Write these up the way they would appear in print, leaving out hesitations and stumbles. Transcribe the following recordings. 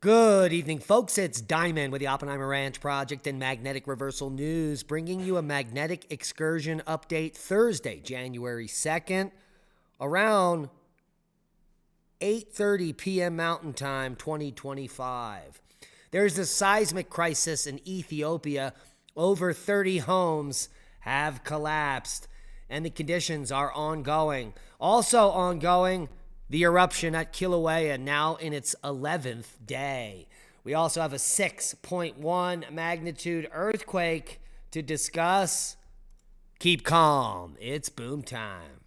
Good evening, folks. It's Diamond with the Oppenheimer Ranch Project and Magnetic Reversal News, bringing you a magnetic excursion update Thursday, January 2nd, around 8:30 p.m. Mountain Time, 2025. There's a seismic crisis in Ethiopia. Over 30 homes have collapsed, and the conditions are ongoing. Also ongoing, the eruption at Kilauea, now in its 11th day. We also have a 6.1 magnitude earthquake to discuss. Keep calm. It's boom time.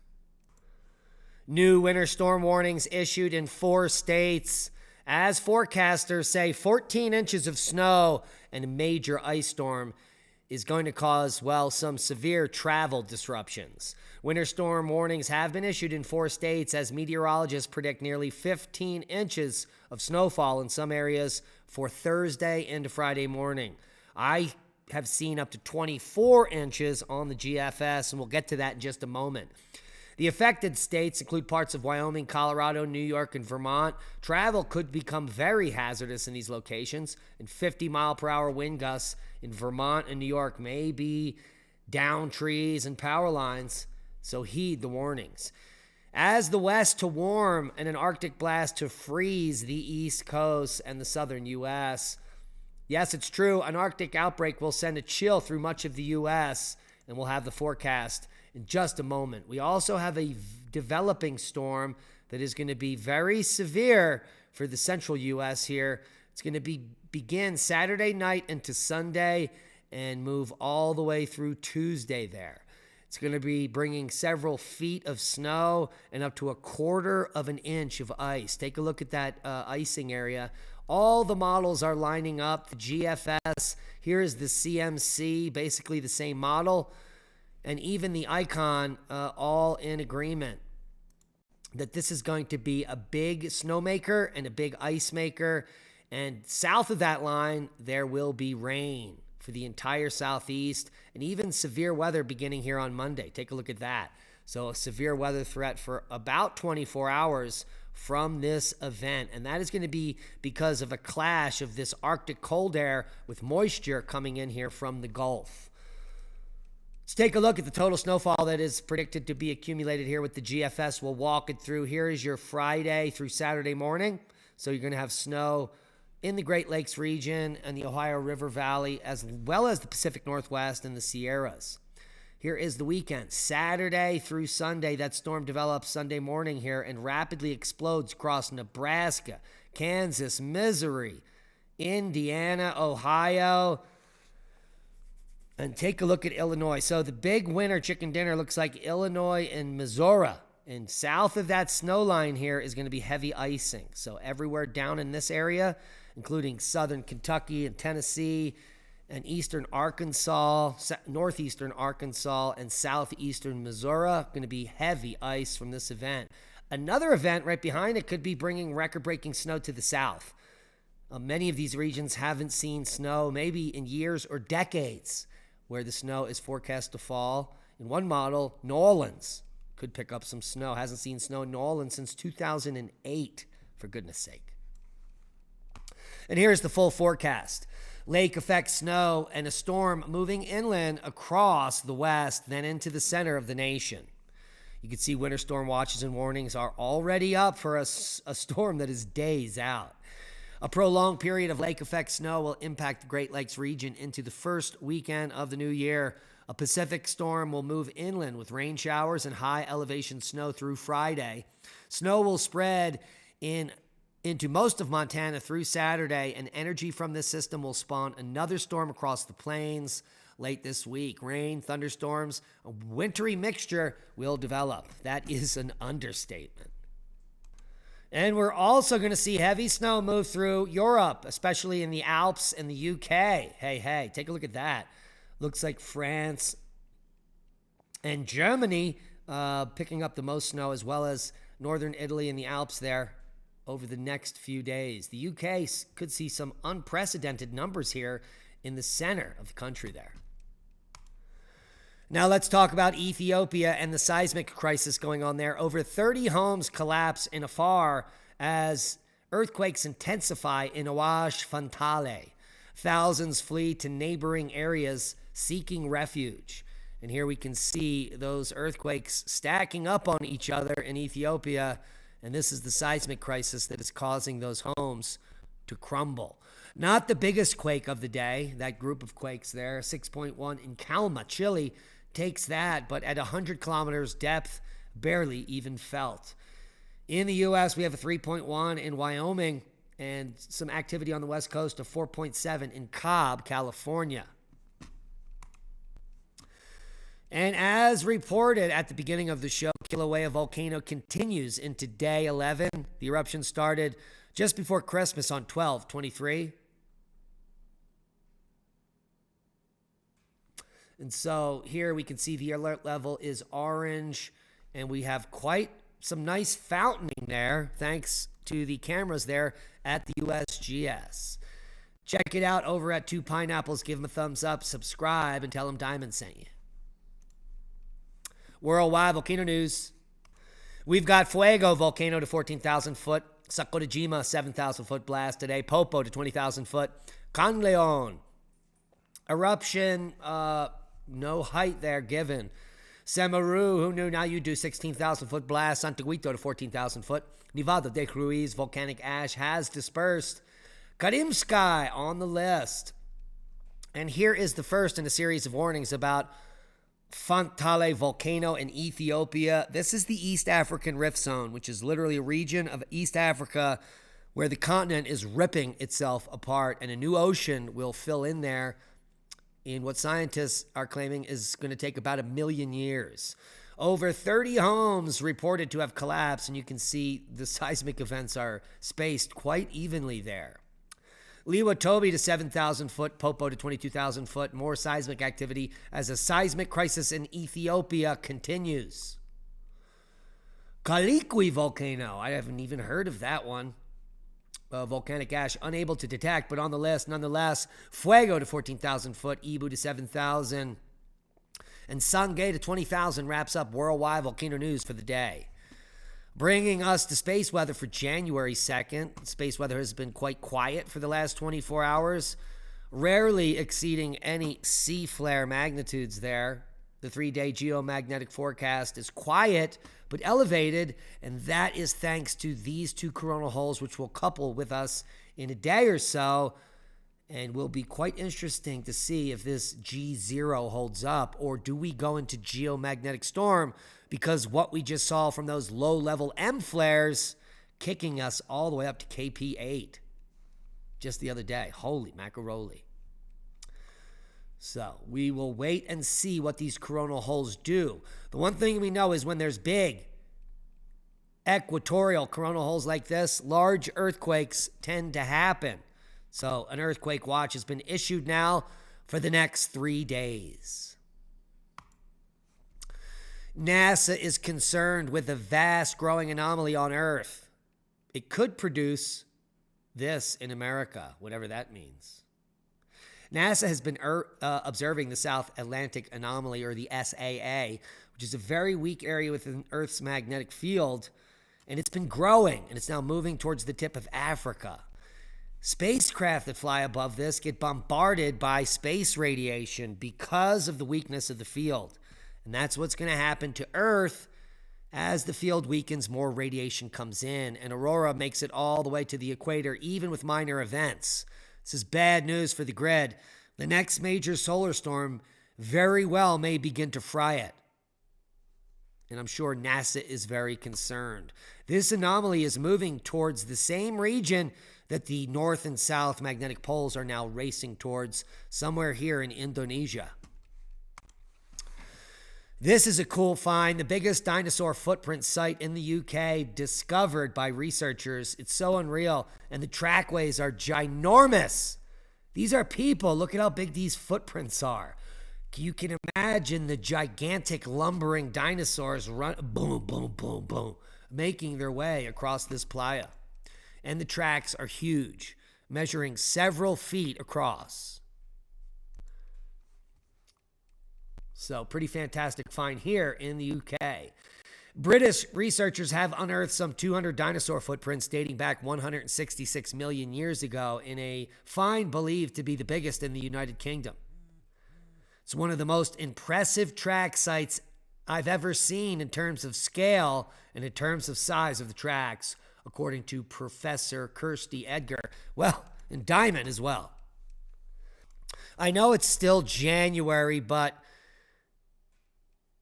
New winter storm warnings issued in 4 states. As forecasters say, 14 inches of snow and a major ice storm is going to cause, some severe travel disruptions. Winter storm warnings have been issued in 4 states as meteorologists predict nearly 15 inches of snowfall in some areas for Thursday into Friday morning. I have seen up to 24 inches on the GFS, and we'll get to that in just a moment. The affected states include parts of Wyoming, Colorado, New York, and Vermont. Travel could become very hazardous in these locations, and 50-mile-per-hour wind gusts in Vermont and New York may be down trees and power lines, so heed the warnings. As the west to warm and an Arctic blast to freeze the East Coast and the southern U.S. Yes, it's true, an Arctic outbreak will send a chill through much of the U.S., and we'll have the forecast in just a moment. We also have a developing storm that is going to be very severe for the central U.S. here. It's going to begin Saturday night into Sunday and move all the way through Tuesday there. It's going to be bringing several feet of snow and up to 1/4 of an inch of ice. Take a look at that icing area. All the models are lining up. The GFS, here is the CMC, basically the same model. And even the icon, all in agreement that this is going to be a big snowmaker and a big ice maker. And south of that line, there will be rain for the entire southeast and even severe weather beginning here on Monday. Take a look at that. So a severe weather threat for about 24 hours from this event. And that is going to be because of a clash of this Arctic cold air with moisture coming in here from the Gulf. Let's take a look at the total snowfall that is predicted to be accumulated here with the GFS. We'll walk it through. Here is your Friday through Saturday morning. So you're going to have snow in the Great Lakes region and the Ohio River Valley, as well as the Pacific Northwest and the Sierras. Here is the weekend. Saturday through Sunday, that storm develops Sunday morning here and rapidly explodes across Nebraska, Kansas, Missouri, Indiana, Ohio, and take a look at Illinois. So the big winner chicken dinner looks like Illinois and Missouri. And south of that snow line here is going to be heavy icing. So everywhere down in this area, including southern Kentucky and Tennessee and eastern Arkansas, northeastern Arkansas, and southeastern Missouri, going to be heavy ice from this event. Another event right behind it could be bringing record-breaking snow to the south. Many of these regions haven't seen snow maybe in years or decades, where the snow is forecast to fall. In one model, New Orleans could pick up some snow. Hasn't seen snow in New Orleans since 2008, for goodness sake. And here's the full forecast. Lake effect snow and a storm moving inland across the west, then into the center of the nation. You can see winter storm watches and warnings are already up for a storm that is days out. A prolonged period of lake effect snow will impact the Great Lakes region into the first weekend of the new year. A Pacific storm will move inland with rain showers and high elevation snow through Friday. Snow will spread into most of Montana through Saturday, and energy from this system will spawn another storm across the plains late this week. Rain, thunderstorms, a wintry mixture will develop. That is an understatement. And we're also going to see heavy snow move through Europe, especially in the Alps and the UK. Hey, take a look at that. Looks like France and Germany picking up the most snow, as well as northern Italy and the Alps there over the next few days. The UK could see some unprecedented numbers here in the center of the country there. Now let's talk about Ethiopia and the seismic crisis going on there. Over 30 homes collapse in Afar as Earthquakes intensify in Awash Fantale. Thousands flee to neighboring areas seeking refuge. And here we can see those earthquakes stacking up on each other in Ethiopia. And this is the seismic crisis that is causing those homes to crumble. Not the biggest quake of the day, that group of quakes there, 6.1 in Calma, Chile, takes that, but at 100 kilometers depth, barely even felt. In the U.S., we have a 3.1 in Wyoming and some activity on the west coast of 4.7 in Cobb, California. And as reported at the beginning of the show, Kilauea volcano continues into day 11. The eruption started just before Christmas on 12/23. And so here we can see the alert level is orange, and we have quite some nice fountaining there, thanks to the cameras there at the USGS. Check it out over at Two Pineapples. Give them a thumbs up, subscribe, and tell them Diamond sent you. Worldwide volcano news. We've got Fuego volcano to 14,000 foot. Sakodajima, 7,000 foot blast today. Popo to 20,000 foot. Canleon. Eruption, no height there given. Semaru, who knew? Now you do 16,000 foot blast. Santiaguito to 14,000 foot. Nevado de Cruz, volcanic ash has dispersed. Karimsky on the list. And here is the first in a series of warnings about Fantale volcano in Ethiopia. This is the East African Rift Zone, which is literally a region of East Africa where the continent is ripping itself apart, and a new ocean will fill in there in what scientists are claiming is going to take about 1 million years. Over 30 homes reported to have collapsed, and you can see the seismic events are spaced quite evenly there. Liwa Toby to 7,000 foot, Popo to 22,000 foot. More seismic activity as a seismic crisis in Ethiopia continues. Kalikwi volcano, I haven't even heard of that one. Volcanic ash unable to detect, but on the list nonetheless. Fuego to 14,000 foot, Ibu to 7,000. And Sangay to 20,000 wraps up worldwide volcano news for the day. Bringing us to space weather for January 2nd. Space weather has been quite quiet for the last 24 hours, rarely exceeding any C flare magnitudes there. The 3-day geomagnetic forecast is quiet but elevated, and that is thanks to these two coronal holes, which will couple with us in a day or so, and will be quite interesting to see if this G0 holds up, or do we go into geomagnetic storm, because what we just saw from those low-level M flares kicking us all the way up to KP8 just the other day. Holy macaroni. So we will wait and see what these coronal holes do. The one thing we know is when there's big equatorial coronal holes like this, large earthquakes tend to happen. So an earthquake watch has been issued now for the next 3 days. NASA is concerned with a vast growing anomaly on Earth. It could produce this in America, whatever that means. NASA has been observing the South Atlantic Anomaly, or the SAA, which is a very weak area within Earth's magnetic field, and it's been growing, and it's now moving towards the tip of Africa. Spacecraft that fly above this get bombarded by space radiation because of the weakness of the field. And that's what's going to happen to Earth as the field weakens, more radiation comes in, and aurora makes it all the way to the equator, even with minor events. This is bad news for the grid. The next major solar storm very well may begin to fry it. And I'm sure NASA is very concerned. This anomaly is moving towards the same region that the north and south magnetic poles are now racing towards, somewhere here in Indonesia. This is a cool find. The biggest dinosaur footprint site in the UK discovered by researchers. It's so unreal. And the trackways are ginormous. These are people. Look at how big these footprints are. You can imagine the gigantic lumbering dinosaurs run, boom, boom, boom, boom, making their way across this playa. And the tracks are huge, measuring several feet across. So pretty fantastic find here in the UK. British researchers have unearthed some 200 dinosaur footprints dating back 166 million years ago in a find believed to be the biggest in the United Kingdom. It's one of the most impressive track sites I've ever seen in terms of scale and in terms of size of the tracks, according to Professor Kirsty Edgar. Well, and Diamond as well. I know it's still January, but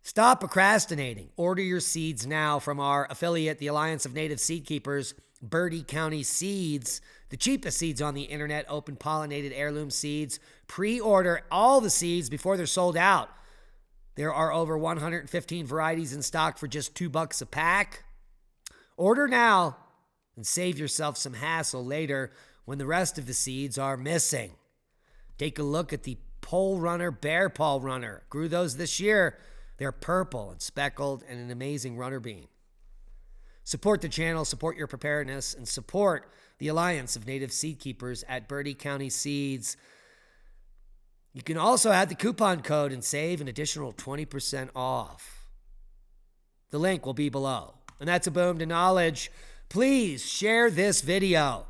stop procrastinating. Order your seeds now from our affiliate, the Alliance of Native Seed Keepers, Bertie County Seeds, the cheapest seeds on the internet, open pollinated heirloom seeds. Pre-order all the seeds before they're sold out. There are over 115 varieties in stock for just $2 a pack. Order now and save yourself some hassle later when the rest of the seeds are missing. Take a look at the pole runner, bear paw runner. Grew those this year. They're purple and speckled and an amazing runner bean. Support the channel, support your preparedness, and support the Alliance of Native Seed Keepers at Bertie County Seeds. You can also add the coupon code and save an additional 20% off. The link will be below. And that's a boom to knowledge. Please share this video.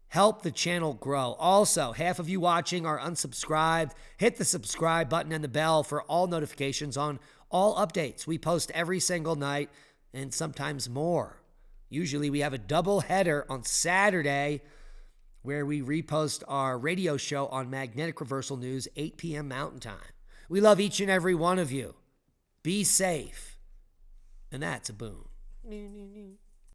Help the channel grow. Also, half of you watching are unsubscribed. Hit the subscribe button and the bell for all notifications on all updates. We post every single night and sometimes more. Usually we have a double header on Saturday where we repost our radio show on Magnetic Reversal News, 8 p.m. Mountain Time. We love each and every one of you. Be safe. And that's a boom.